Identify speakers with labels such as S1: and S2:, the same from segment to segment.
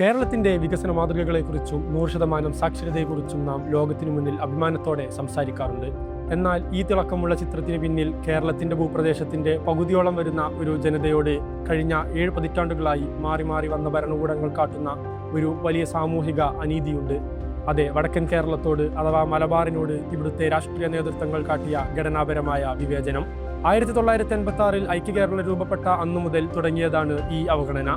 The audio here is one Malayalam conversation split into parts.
S1: കേരളത്തിന്റെ വികസന മാതൃകകളെക്കുറിച്ചും 100% സാക്ഷരതയെക്കുറിച്ചും നാം ലോകത്തിനു മുന്നിൽ അഭിമാനത്തോടെ സംസാരിക്കാറുണ്ട്. എന്നാൽ ഈ തിളക്കമുള്ള ചിത്രത്തിന് പിന്നിൽ കേരളത്തിന്റെ ഭൂപ്രദേശത്തിന്റെ പകുതിയോളം വരുന്ന ഒരു ജനതയോട് കഴിഞ്ഞ 7 പതിറ്റാണ്ടുകളായി മാറി മാറി വന്ന ഭരണകൂടങ്ങൾ കാട്ടുന്ന ഒരു വലിയ സാമൂഹിക അനീതിയുണ്ട്. അതെ, വടക്കൻ കേരളത്തോട് അഥവാ മലബാറിനോട് ഇവിടുത്തെ രാഷ്ട്രീയ നേതൃത്വങ്ങൾ കാട്ടിയ ഘടനാപരമായ വിവേചനം. 1986 ഐക്യകേരളം രൂപപ്പെട്ട അന്നു മുതൽ തുടങ്ങിയതാണ് ഈ അവഗണന.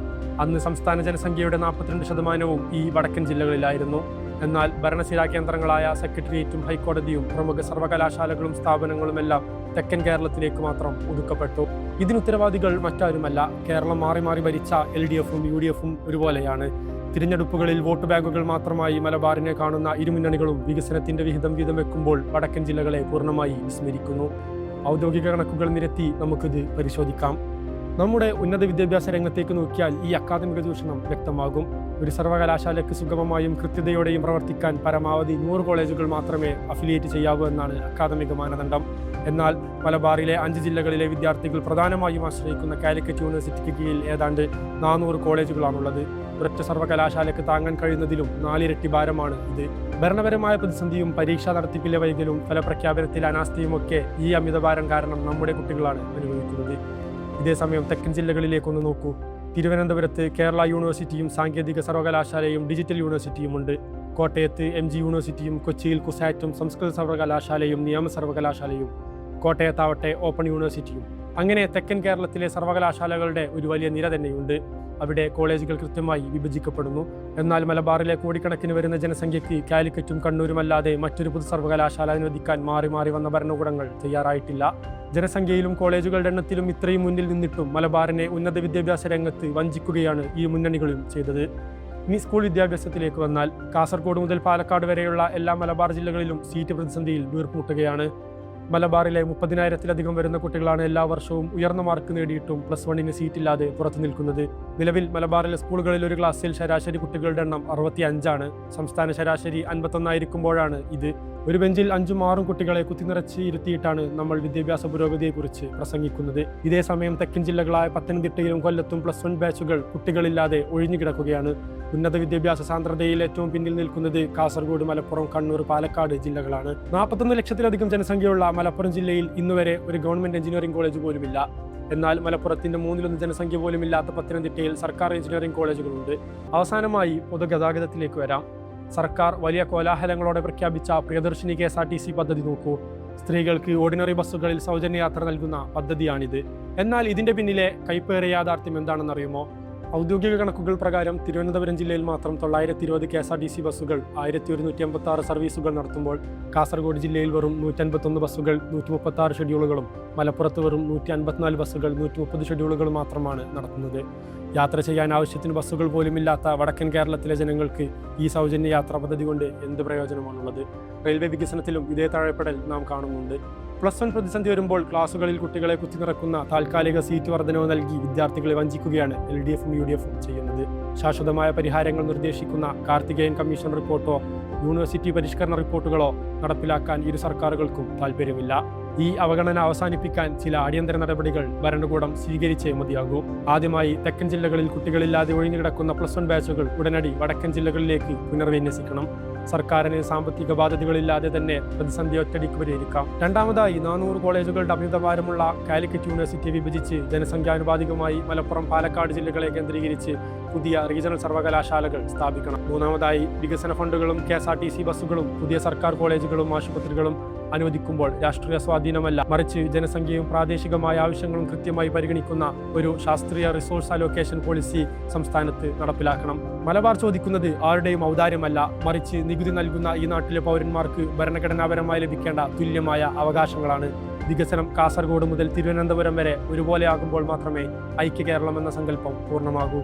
S1: അന്ന് സംസ്ഥാന ജനസംഖ്യയുടെ 42% ഈ വടക്കൻ ജില്ലകളിലായിരുന്നു. എന്നാൽ ഭരണസിരാ കേന്ദ്രങ്ങളായ സെക്രട്ടേറിയറ്റും ഹൈക്കോടതിയും പ്രമുഖ സർവകലാശാലകളും സ്ഥാപനങ്ങളുമെല്ലാം തെക്കൻ കേരളത്തിലേക്ക് മാത്രം ഒതുക്കപ്പെട്ടു. ഇതിനുത്തരവാദികൾ മറ്റാരുമല്ല, കേരളം മാറി മാറി ഭരിച്ച LDFും UDFും ഒരുപോലെയാണ്. തിരഞ്ഞെടുപ്പുകളിൽ വോട്ട് ബാങ്കുകൾ മാത്രമായി മലബാറിനെ കാണുന്ന ഇരുമുന്നണികളും വികസനത്തിന്റെ വിഹിതം വീതം വെക്കുമ്പോൾ വടക്കൻ ജില്ലകളെ പൂർണ്ണമായി വിസ്മരിക്കുന്നു. ഔദ്യോഗിക കണക്കുകൾ നിരത്തി നമുക്കിത് പരിശോധിക്കാം. നമ്മുടെ ഉന്നത വിദ്യാഭ്യാസ രംഗത്തേക്ക് നോക്കിയാൽ ഈ അക്കാദമിക ചൂഷണം വ്യക്തമാകും. ഒരു സർവകലാശാലയ്ക്ക് സുഗമമായും കൃത്യതയോടെയും പ്രവർത്തിക്കാൻ പരമാവധി 100 കോളേജുകൾ മാത്രമേ അഫിലിയേറ്റ് ചെയ്യാവൂ എന്നാണ് അക്കാദമിക മാനദണ്ഡം. എന്നാൽ മലബാറിലെ 5 ജില്ലകളിലെ വിദ്യാർത്ഥികൾ പ്രധാനമായും ആശ്രയിക്കുന്ന കാലിക്കറ്റ് യൂണിവേഴ്സിറ്റിക്ക് കീഴിൽ ഏതാണ്ട് 400 കോളേജുകളാണുള്ളത്. ഒരൊറ്റ സർവകലാശാലയ്ക്ക് താങ്ങാൻ കഴിയുന്നതിലും 4 ഇരട്ടി ഭാരമാണ് ഇത്. ഭരണപരമായ പ്രതിസന്ധിയും പരീക്ഷാ നടത്തിപ്പിലെ വൈകലും ഫലപ്രഖ്യാപനത്തിലെ അനാസ്ഥയുമൊക്കെ ഈ അമിതഭാരം കാരണം നമ്മുടെ കുട്ടികളാണ് അനുഭവിക്കുന്നത്. ഇതേസമയം തെക്കൻ ജില്ലകളിലേക്കൊന്ന് നോക്കൂ. തിരുവനന്തപുരത്ത് കേരള യൂണിവേഴ്സിറ്റിയും സാങ്കേതിക സർവകലാശാലയും ഡിജിറ്റൽ യൂണിവേഴ്സിറ്റിയുമുണ്ട്. കോട്ടയത്ത് MG യൂണിവേഴ്സിറ്റിയും കൊച്ചിയിൽ കുസാറ്റും സംസ്കൃത സർവകലാശാലയും നിയമ സർവകലാശാലയും, കോട്ടയത്താവട്ടെ ഓപ്പൺ യൂണിവേഴ്സിറ്റിയും. അങ്ങനെ തെക്കൻ കേരളത്തിലെ സർവകലാശാലകളുടെ ഒരു വലിയ നിര തന്നെയുണ്ട്. അവിടെ കോളേജുകൾ കൃത്യമായി വിഭജിക്കപ്പെടുന്നു. എന്നാൽ മലബാറിലെ കോടിക്കണക്കിന് വരുന്ന ജനസംഖ്യയ്ക്ക് കാലിക്കറ്റും കണ്ണൂരുമല്ലാതെ മറ്റൊരു പൊതു സർവകലാശാല അനുവദിക്കാൻ മാറി മാറി വന്ന ഭരണകൂടങ്ങൾ തയ്യാറായിട്ടില്ല. ജനസംഖ്യയിലും കോളേജുകളുടെ എണ്ണത്തിലും ഇത്രയും മുന്നിൽ നിന്നിട്ടും മലബാറിനെ ഉന്നത വിദ്യാഭ്യാസ രംഗത്ത് വഞ്ചിക്കുകയാണ് ഈ മുന്നണികളും ചെയ്തത്. ഇനി സ്കൂൾ വിദ്യാഭ്യാസത്തിലേക്ക് വന്നാൽ കാസർഗോഡ് മുതൽ പാലക്കാട് വരെയുള്ള എല്ലാ മലബാർ ജില്ലകളിലും സീറ്റ് പ്രതിസന്ധിയിൽ വീർപ്പുമുട്ടുകയാണ്. മലബാറിലെ 30,000-ലധികം വരുന്ന കുട്ടികളാണ് എല്ലാ വർഷവും ഉയർന്ന മാർക്ക് നേടിയിട്ടും +1 സീറ്റില്ലാതെ പുറത്തു നിൽക്കുന്നത്. നിലവിൽ മലബാറിലെ സ്കൂളുകളിൽ ഒരു ക്ലാസ്സിൽ ശരാശരി കുട്ടികളുടെ എണ്ണം 65 ആണ്. സംസ്ഥാന ശരാശരി 51 ആയിരിക്കുമ്പോഴാണ് ഇത്. ഒരു ബെഞ്ചിൽ 5ഉം 6ഉം കുട്ടികളെ കുത്തിനിറച്ച് ഇരുത്തിയിട്ടാണ് നമ്മൾ വിദ്യാഭ്യാസ പുരോഗതിയെക്കുറിച്ച് പ്രസംഗിക്കുന്നത്. ഇതേസമയം തെക്കൻ ജില്ലകളായ പത്തനംതിട്ടയിലും കൊല്ലത്തും +1 ബാച്ചുകൾ കുട്ടികളില്ലാതെ ഒഴിഞ്ഞുകിടക്കുകയാണ്. ഉന്നത വിദ്യാഭ്യാസ സാന്ദ്രതയിൽ ഏറ്റവും പിന്നിൽ നിൽക്കുന്നത് കാസർഗോഡ്, മലപ്പുറം, കണ്ണൂർ, പാലക്കാട് ജില്ലകളാണ്. 41 ലക്ഷത്തിലധികം ജനസംഖ്യയുള്ള മലപ്പുറം ജില്ലയിൽ ഇന്നുവരെ ഒരു ഗവൺമെന്റ് എഞ്ചിനീയറിംഗ് കോളേജ് പോലുമില്ല. എന്നാൽ മലപ്പുറത്തിന്റെ 1/3 ജനസംഖ്യ പോലുമില്ലാത്ത പത്തനംതിട്ടയിൽ സർക്കാർ എഞ്ചിനീയറിംഗ് കോളേജുകളുണ്ട്. അവസാനമായി പൊതുഗതാഗതത്തിലേക്ക് വരാം. സർക്കാർ വലിയ കോലാഹലങ്ങളോടെ പ്രഖ്യാപിച്ച പ്രിയദർശിനി KSRTC പദ്ധതി നോക്കൂ. സ്ത്രീകൾക്ക് ഓർഡിനറി ബസ്സുകളിൽ സൗജന്യ യാത്ര നൽകുന്ന പദ്ധതിയാണിത്. എന്നാൽ ഇതിന്റെ പിന്നിലെ കൈപ്പേറിയ യാഥാർത്ഥ്യം എന്താണെന്നറിയുമോ? ഔദ്യോഗിക കണക്കുകൾ പ്രകാരം തിരുവനന്തപുരം ജില്ലയിൽ മാത്രം 920 KSRTC ബസ്സുകൾ 1186 സർവീസുകൾ നടത്തുമ്പോൾ കാസർഗോഡ് ജില്ലയിൽ വെറും 151 ബസ്സുകൾ 136 ഷെഡ്യൂളുകളും മലപ്പുറത്ത് വെറും 154 ബസ്സുകൾ 130 ഷെഡ്യൂളുകളും മാത്രമാണ് നടത്തുന്നത്. യാത്ര ചെയ്യാൻ ആവശ്യത്തിന് ബസ്സുകൾ പോലുമില്ലാത്ത വടക്കൻ കേരളത്തിലെ ജനങ്ങൾക്ക് ഈ സൗജന്യ യാത്രാ പദ്ധതി കൊണ്ട് എന്ത് പ്രയോജനമാണുള്ളത്? റെയിൽവേ വികസനത്തിലും ഇതേ താഴെപ്പെടൽ നാം കാണുന്നുണ്ട്. +1 പ്രതിസന്ധി വരുമ്പോൾ ക്ലാസുകളിൽ കുട്ടികളെ കുത്തിനിറക്കുന്ന താൽക്കാലിക സീറ്റ് വർധനവ് നൽകി വിദ്യാർത്ഥികളെ വഞ്ചിക്കുകയാണ് LDFും UDFും ചെയ്യുന്നത്. ശാശ്വതമായ പരിഹാരങ്ങൾ നിർദ്ദേശിക്കുന്ന കാർത്തികേയൻ കമ്മീഷൻ റിപ്പോർട്ടോ യൂണിവേഴ്സിറ്റി പരിഷ്കരണ റിപ്പോർട്ടുകളോ നടപ്പിലാക്കാൻ ഇരു സർക്കാരുകൾക്കും താല്പര്യമില്ല. ഈ അവഗണന അവസാനിപ്പിക്കാൻ ചില അടിയന്തര നടപടികൾ ഭരണകൂടം സ്വീകരിച്ചേ മതിയാകൂ. ആദ്യമായി തെക്കൻ ജില്ലകളിൽ കുട്ടികളില്ലാതെ ഒഴിഞ്ഞുകിടക്കുന്ന +1 ബാച്ചുകൾ ഉടനടി വടക്കൻ ജില്ലകളിലേക്ക് പുനർവിന്യസിക്കണം. സർക്കാരിന് സാമ്പത്തിക ബാധ്യതകളില്ലാതെ തന്നെ പ്രതിസന്ധി ഒറ്റയടിക്ക് പരിഹരിക്കാം. രണ്ടാമതായി 400 കോളേജുകളുടെ അമിതഭാരമുള്ള കാലിക്കറ്റ് യൂണിവേഴ്സിറ്റി വിഭജിച്ച് ജനസംഖ്യാനുപാതികമായി മലപ്പുറം, പാലക്കാട് ജില്ലകളെ കേന്ദ്രീകരിച്ച് പുതിയ റീജിയണൽ സർവകലാശാലകൾ സ്ഥാപിക്കണം. മൂന്നാമതായി വികസന ഫണ്ടുകളും KSRTC ബസ്സുകളും പുതിയ സർക്കാർ കോളേജുകളും ആശുപത്രികളും അനുവദിക്കുമ്പോൾ രാഷ്ട്രീയ സ്വാധീനമല്ല, മറിച്ച് ജനസംഖ്യയും പ്രാദേശികമായ ആവശ്യങ്ങളും കൃത്യമായി പരിഗണിക്കുന്ന ഒരു ശാസ്ത്രീയ റിസോഴ്സ് അലോക്കേഷൻ പോളിസി സംസ്ഥാനത്ത് നടപ്പിലാക്കണം. മലബാർ ചോദിക്കുന്നത് ആരുടെയും ഔദാര്യമല്ല, മറിച്ച് നികുതി നൽകുന്ന ഈ നാട്ടിലെ പൗരന്മാർക്ക് ഭരണഘടനാപരമായി ലഭിക്കേണ്ട തുല്യമായ അവകാശങ്ങളാണ്. വികസനം കാസർഗോഡ് മുതൽ തിരുവനന്തപുരം വരെ ഒരുപോലെ ആകുമ്പോൾ മാത്രമേ ഐക്യ കേരളം എന്ന സങ്കല്പം പൂർണ്ണമാകൂ.